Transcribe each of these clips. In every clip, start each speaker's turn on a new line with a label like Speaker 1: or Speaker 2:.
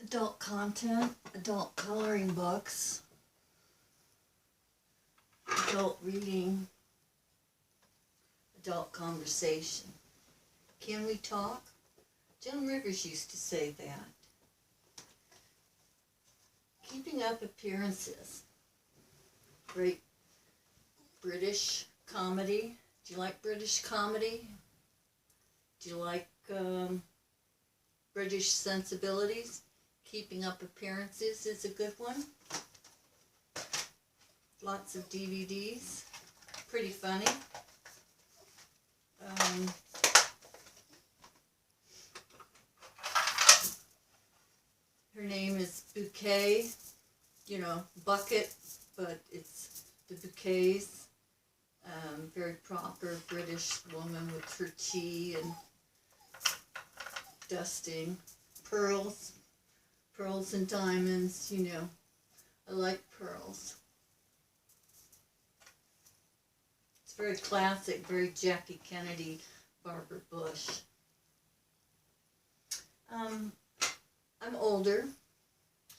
Speaker 1: adult content, adult coloring books, adult reading, adult conversation. Can we talk? Joan Rivers used to say that. Keeping up appearances. Great British comedy. Do you like British comedy? Do you like British sensibilities? Keeping Up Appearances is a good one. Lots of DVDs. Pretty funny. Her name is Bouquet. You know, bucket, but it's the bouquets. Very proper British woman with her tea and dusting. Pearls and diamonds, you know. I like pearls. It's very classic, very Jackie Kennedy, Barbara Bush. I'm older.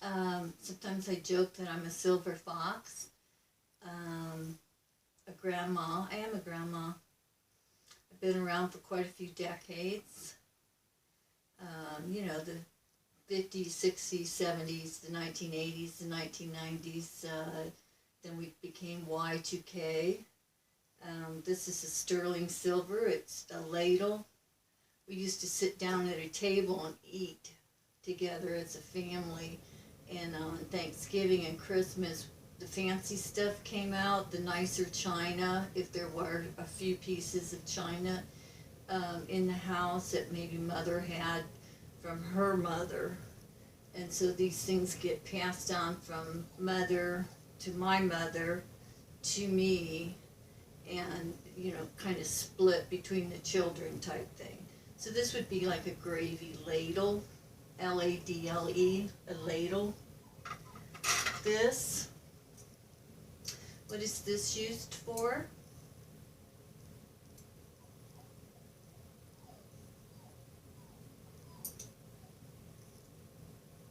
Speaker 1: Sometimes I joke that I'm a silver fox. A grandma. I am a grandma. I've been around for quite a few decades. You know, the 50s, 60s, 70s, the 1980s, the 1990s. Then we became Y2K. This is a sterling silver. It's a ladle. We used to sit down at a table and eat together as a family. And on Thanksgiving and Christmas, the fancy stuff came out, the nicer china, if there were a few pieces of china in the house that maybe mother had from her mother. And so these things get passed on from mother to my mother to me, and, you know, kind of split between the children type thing. So this would be like a gravy ladle, L-A-D-L-E, a ladle. This, what is this used for?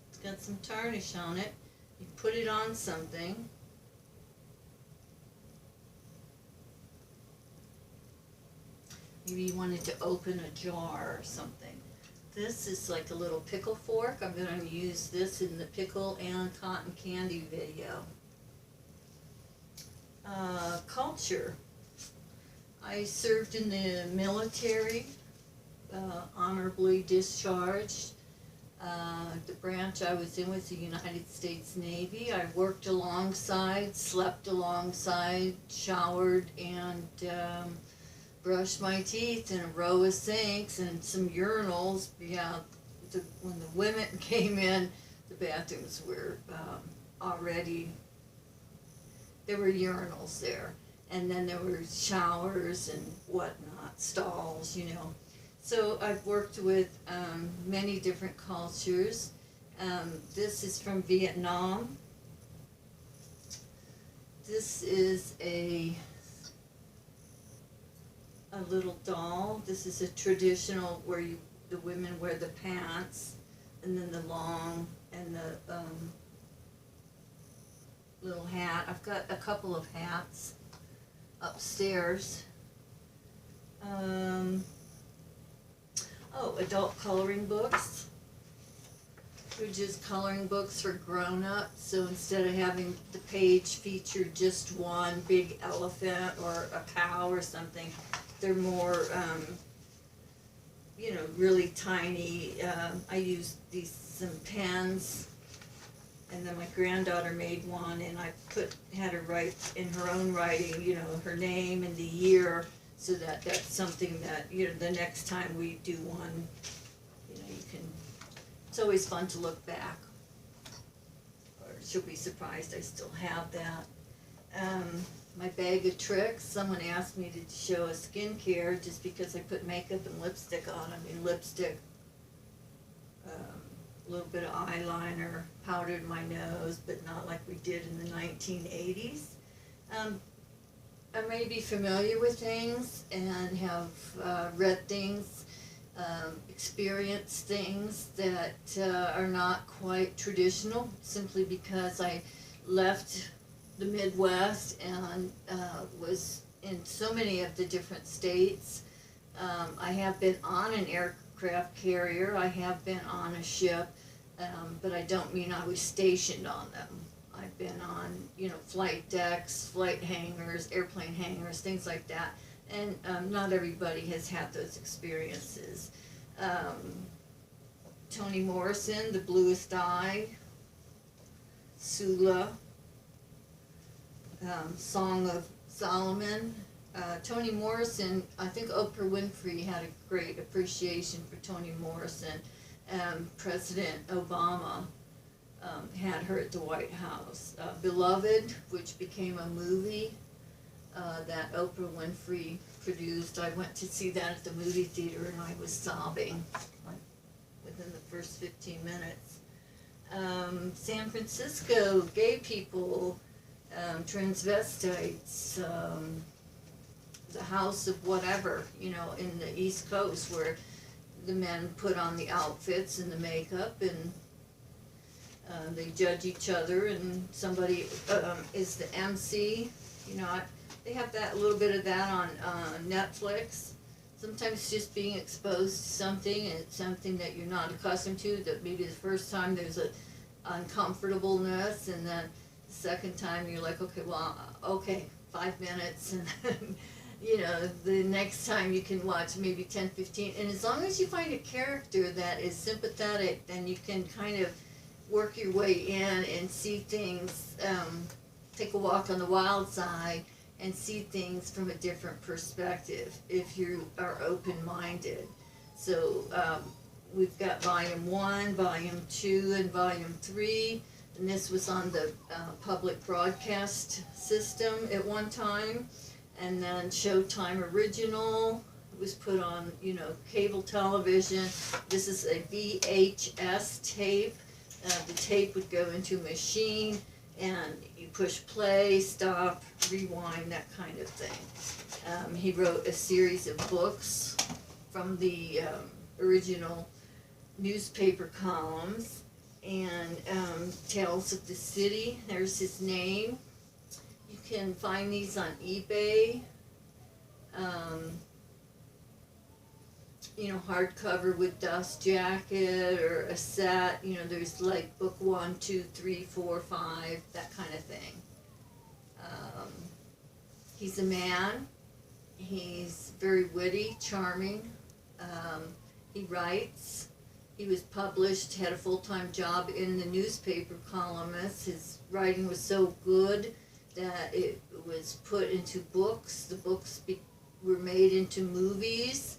Speaker 1: It's got some tarnish on it. You put it on something. Maybe you wanted to open a jar or something. This is like a little pickle fork. I'm going to use this in the pickle and cotton candy video. Culture. I served in the military, honorably discharged. The branch I was in was the United States Navy. I worked alongside, slept alongside, showered, and brushed my teeth in a row of sinks and some urinals. Yeah, when the women came in, the bathrooms were already, there were urinals there. And then there were showers and whatnot, stalls, you know. So I've worked with many different cultures. This is from Vietnam. This is a little doll. This is a traditional where the women wear the pants and then the long and the little hat. I've got a couple of hats upstairs. Adult coloring books. They're just coloring books for grown-ups. So instead of having the page feature just one big elephant or a cow or something, they're more, you know, really tiny. I used some pens, and then my granddaughter made one, and I had her write in her own writing, you know, her name and the year, so that that's something that, you know, the next time we do one, you know, you can, it's always fun to look back, or she'll be surprised I still have that. My bag of tricks, someone asked me to show a skincare just because I put makeup and lipstick on. I mean, lipstick, a little bit of eyeliner, powdered my nose, but not like we did in the 1980s. I may be familiar with things and have read things. experience things that are not quite traditional, simply because I left the Midwest and was in so many of the different states. I have been on an aircraft carrier, I have been on a ship, but I don't mean I was stationed on them. I've been on, flight decks, flight hangars, airplane hangars, things like that. And not everybody has had those experiences. Toni Morrison, The Bluest Eye, Sula, Song of Solomon. Toni Morrison, I think Oprah Winfrey had a great appreciation for Toni Morrison. President Obama had her at the White House. Beloved, which became a movie that Oprah Winfrey produced. I went to see that at the movie theater and I was sobbing like within the first 15 minutes. San Francisco, gay people, transvestites, the house of whatever, in the East Coast, where the men put on the outfits and the makeup and they judge each other, and somebody is the MC. They have that, a little bit of that on Netflix. Sometimes just being exposed to something, and it's something that you're not accustomed to, that maybe the first time there's a uncomfortableness, and then the second time you're like, okay, 5 minutes, and then, the next time you can watch maybe 10, 15, and as long as you find a character that is sympathetic, then you can kind of work your way in and see things, take a walk on the wild side, and see things from a different perspective if you are open-minded. So we've got Volume 1, Volume 2, and Volume 3, and this was on the public broadcast system at one time, and then Showtime Original was put on, cable television. This is a VHS tape. The tape would go into a machine, and you push play, stop, rewind, that kind of thing. He wrote a series of books from the original newspaper columns, and Tales of the City, there's his name. You can find these on eBay. Hardcover with dust jacket or a set, there's like book 1, 2, 3, 4, 5, that kind of thing. He's a man. He's very witty, charming. He writes. He was published, had a full-time job in the newspaper columnist. His writing was so good that it was put into books. The books were made into movies.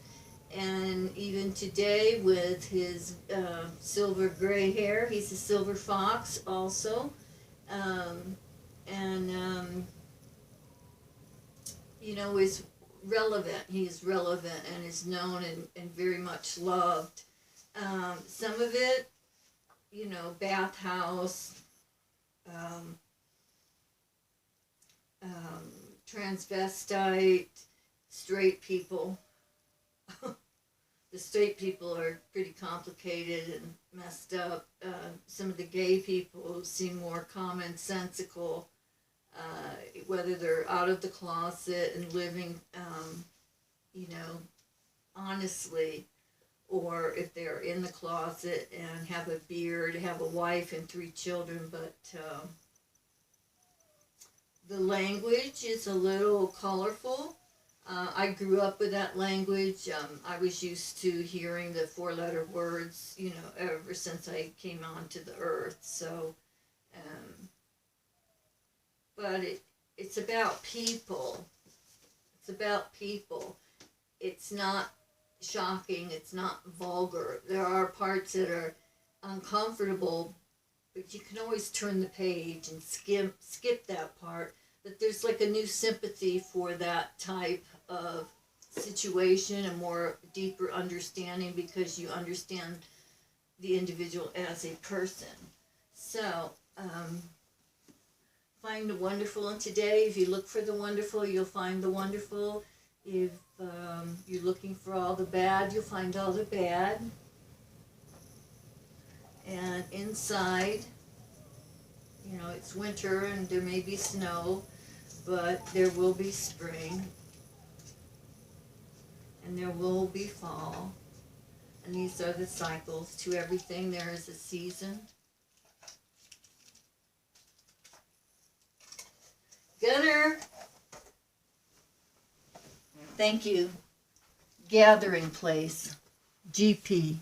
Speaker 1: And even today, with his silver gray hair, he's a silver fox also. Is relevant. He's relevant and is known and very much loved. Some of it, bathhouse, transvestite, straight people. The straight people are pretty complicated and messed up. Some of the gay people seem more commonsensical, whether they're out of the closet and living, honestly, or if they're in the closet and have a beard, have a wife and 3 children, but the language is a little colorful. I grew up with that language. I was used to hearing the 4-letter words, ever since I came onto the earth. So, but it's about people. It's about people. It's not shocking. It's not vulgar. There are parts that are uncomfortable, but you can always turn the page and skip that part. But there's like a new sympathy for that type of situation, a more deeper understanding, because you understand the individual as a person. So, find the wonderful in today. If you look for the wonderful, you'll find the wonderful. If you're looking for all the bad, you'll find all the bad. And inside, you know, it's winter and there may be snow, but there will be spring. And there will be fall. And these are the cycles. To everything there is a season. Gunner! Thank you. Gathering place. GP.